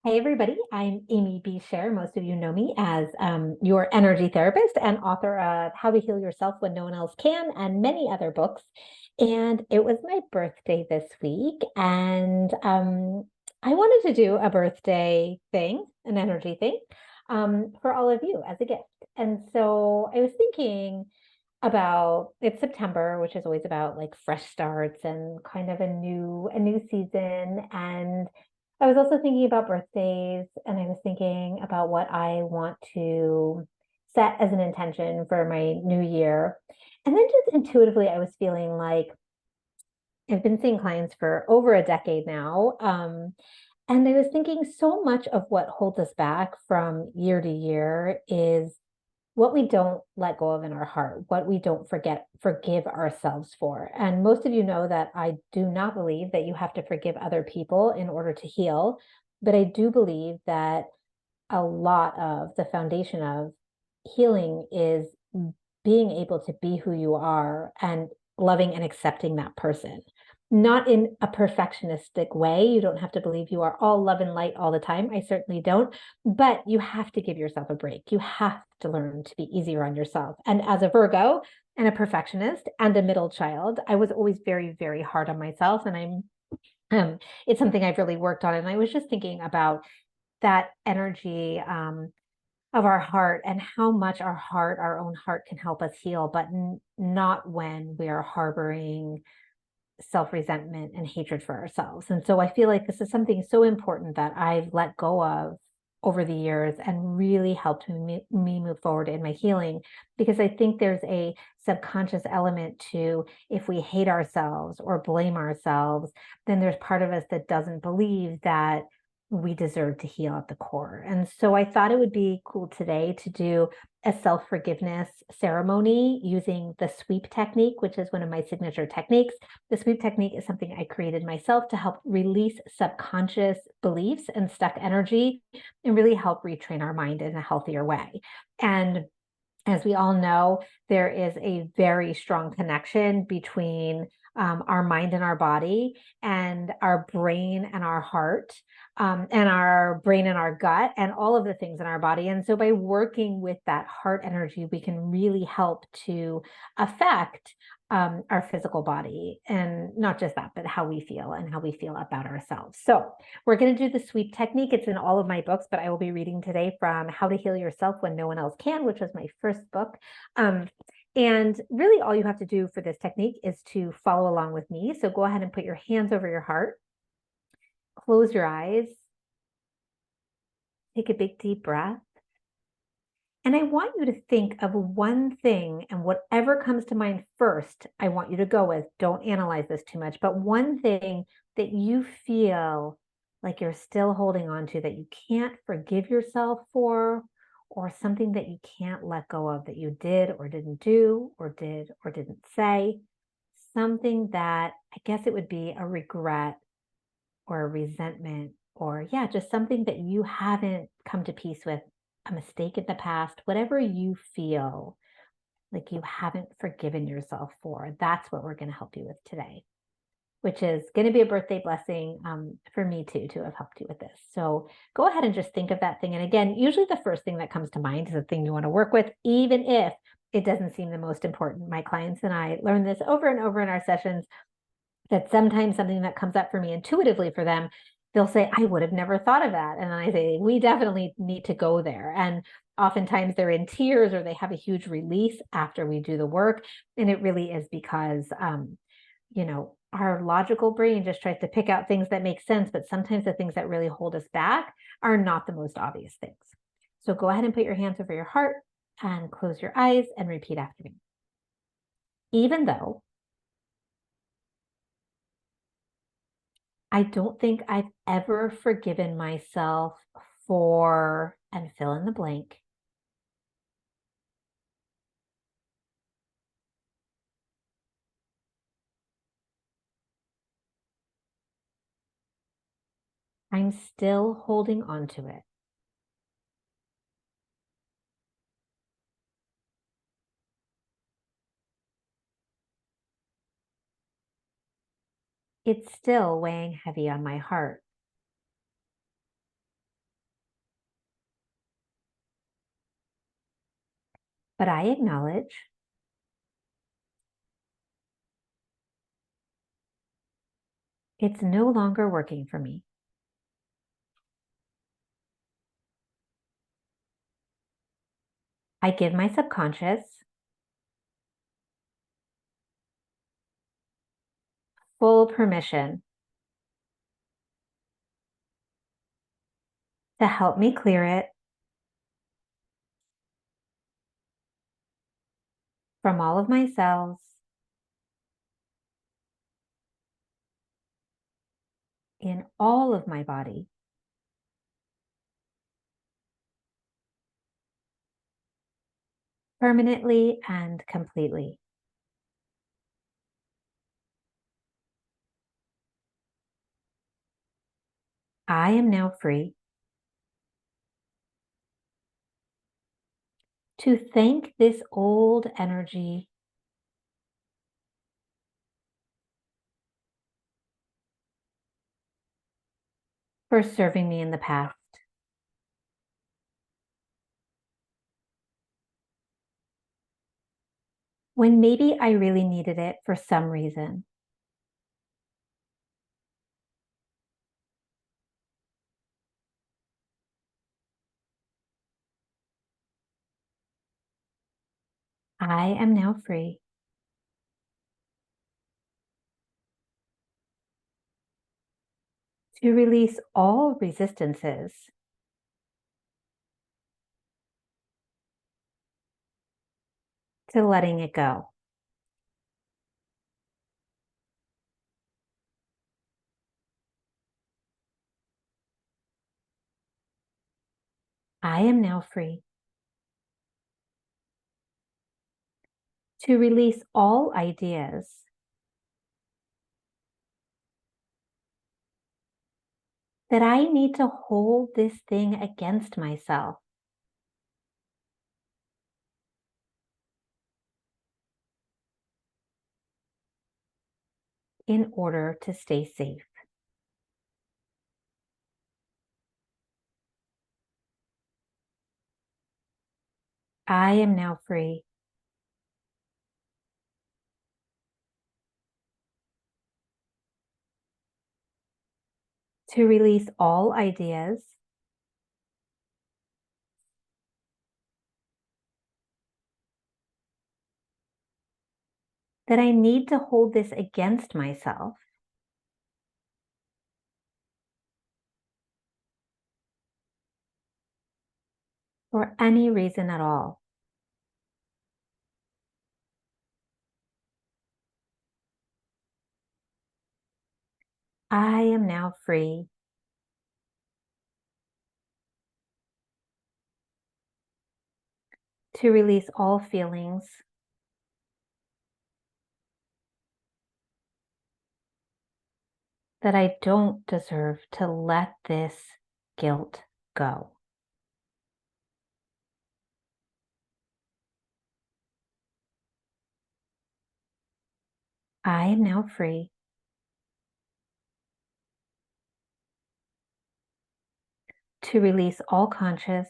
Hey everybody, I'm Amy B. Scher. Most of you know me as your energy therapist and author of How to Heal Yourself When No One Else Can and many other books. And it was my birthday this week, and I wanted to do a birthday thing, an energy thing, for all of you as a gift. And so I was thinking about it's September, which is always about like fresh starts and kind of a new season. And I was also thinking about birthdays, and I was thinking about what I want to set as an intention for my new year. And then just intuitively, I was feeling like I've been seeing clients for over a decade now. And I was thinking so much of what holds us back from year to year is what we don't let go of in our heart, what we don't forgive ourselves for. And most of you know that I do not believe that you have to forgive other people in order to heal, but I do believe that a lot of the foundation of healing is being able to be who you are and loving and accepting that person. Not in a perfectionistic way. You don't have to believe you are all love and light all the time. I certainly don't. But you have to give yourself a break. You have to learn to be easier on yourself. And as a Virgo and a perfectionist and a middle child, I was always very, very hard on myself. And it's something I've really worked on. And I was just thinking about that energy of our heart and how much our own heart can help us heal, but not when we are harboring self-resentment and hatred for ourselves. And so I feel like this is something so important that I've let go of over the years and really helped me move forward in my healing, because I think there's a subconscious element to, if we hate ourselves or blame ourselves, then there's part of us that doesn't believe that we deserve to heal at the core. And so I thought it would be cool today to do a self-forgiveness ceremony using the sweep technique, which is one of my signature techniques. The sweep technique is something I created myself to help release subconscious beliefs and stuck energy and really help retrain our mind in a healthier way. And as we all know, there is a very strong connection between our mind and our body, and our brain and our heart, and our brain and our gut, and all of the things in our body. And so by working with that heart energy, we can really help to affect our physical body, and not just that, but how we feel and how we feel about ourselves. So we're going to do the sweep technique. It's in all of my books, but I will be reading today from How to Heal Yourself When No One Else Can, which was my first book. And really all you have to do for this technique is to follow along with me. So go ahead and put your hands over your heart, close your eyes, take a big deep breath. And I want you to think of one thing, and whatever comes to mind first, I want you to go with. Don't analyze this too much, but one thing that you feel like you're still holding on to, that you can't forgive yourself for, or something that you can't let go of, that you did or didn't do, or did or didn't say, something that I guess it would be a regret or a resentment, or yeah, just something that you haven't come to peace with, a mistake in the past, whatever you feel like you haven't forgiven yourself for. That's what we're going to help you with today, which is going to be a birthday blessing for me too, to have helped you with this. So go ahead and just think of that thing. And again, usually the first thing that comes to mind is the thing you want to work with, even if it doesn't seem the most important. My clients and I learn this over and over in our sessions, that sometimes something that comes up for me intuitively for them, they'll say, I would have never thought of that. And then I say, we definitely need to go there. And oftentimes they're in tears, or they have a huge release after we do the work. And it really is because, our logical brain just tries to pick out things that make sense, but sometimes the things that really hold us back are not the most obvious things. So go ahead and put your hands over your heart and close your eyes and repeat after me. Even though I don't think I've ever forgiven myself for, and fill in the blank, I'm still holding on to it. It's still weighing heavy on my heart. but I acknowledge it's no longer working for me. I give my subconscious full permission to help me clear it from all of my cells in all of my body, permanently and completely. I am now free to thank this old energy for serving me in the past. When maybe I really needed it for some reason. I am now free to release all resistances to letting it go. I am now free to release all ideas that I need to hold this thing against myself in order to stay safe. I am now free to release all ideas that I need to hold this against myself for any reason at all. I am now free to release all feelings that I don't deserve to let this guilt go. I am now free to release all conscious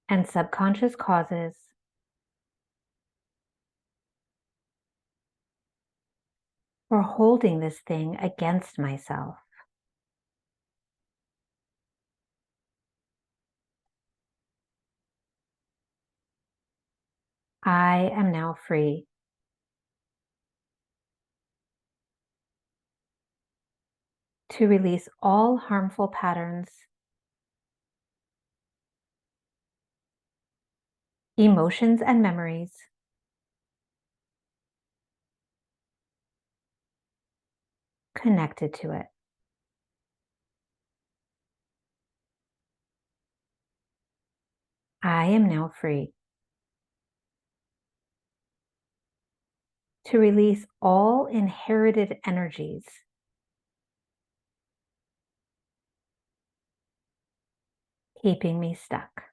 and subconscious causes for holding this thing against myself. I am now free to release all harmful patterns, emotions, and memories connected to it. I am now free to release all inherited energies keeping me stuck.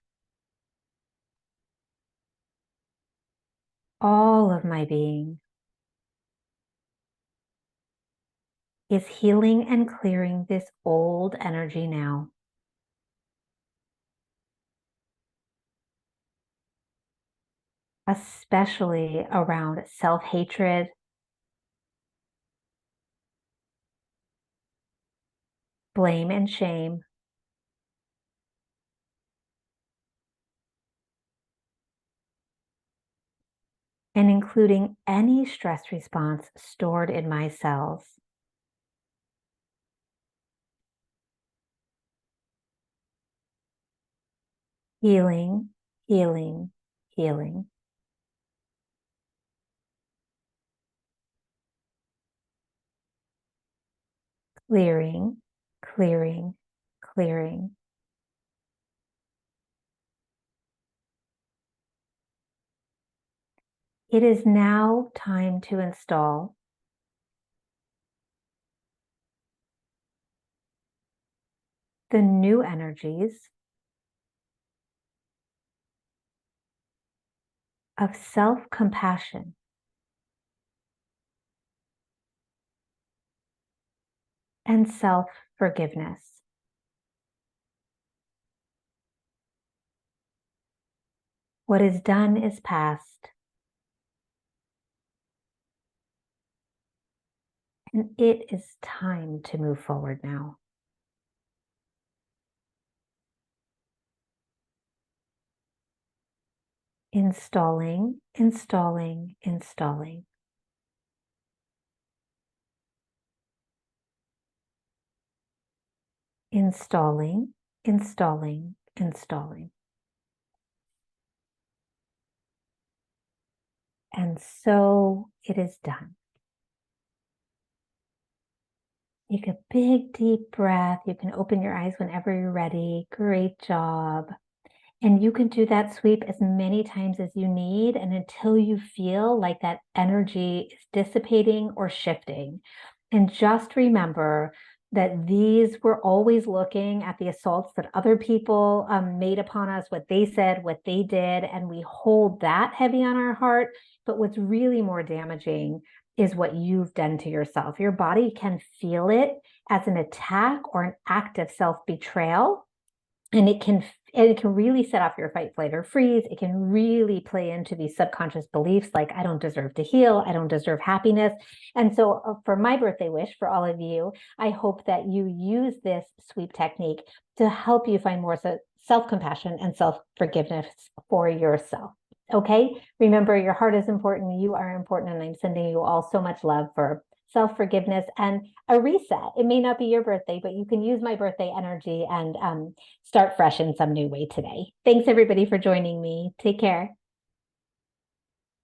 All of my being is healing and clearing this old energy now. especially around self-hatred, blame and shame, and including any stress response stored in my cells. Healing, healing, healing. Clearing, clearing, clearing. It is now time to install the new energies of self-compassion and self-forgiveness. What is done is past, and it is time to move forward now. Installing, installing, installing. Installing, installing, installing. And so it is done. Take a big, deep breath. You can open your eyes whenever you're ready. Great job. And you can do that sweep as many times as you need and until you feel like that energy is dissipating or shifting. And just remember that these we're always looking at the assaults that other people made upon us, what they said, what they did, and we hold that heavy on our heart. But what's really more damaging is what you've done to yourself. Your body can feel it as an attack or an act of self-betrayal. And it can really set off your fight, flight, or freeze. It can really play into these subconscious beliefs like, I don't deserve to heal. I don't deserve happiness. And so for my birthday wish for all of you, I hope that you use this sweep technique to help you find more self-compassion and self-forgiveness for yourself. Okay. Remember, your heart is important. You are important. And I'm sending you all so much love for self-forgiveness and a reset. It may not be your birthday, but you can use my birthday energy and start fresh in some new way today. Thanks everybody for joining me. Take care.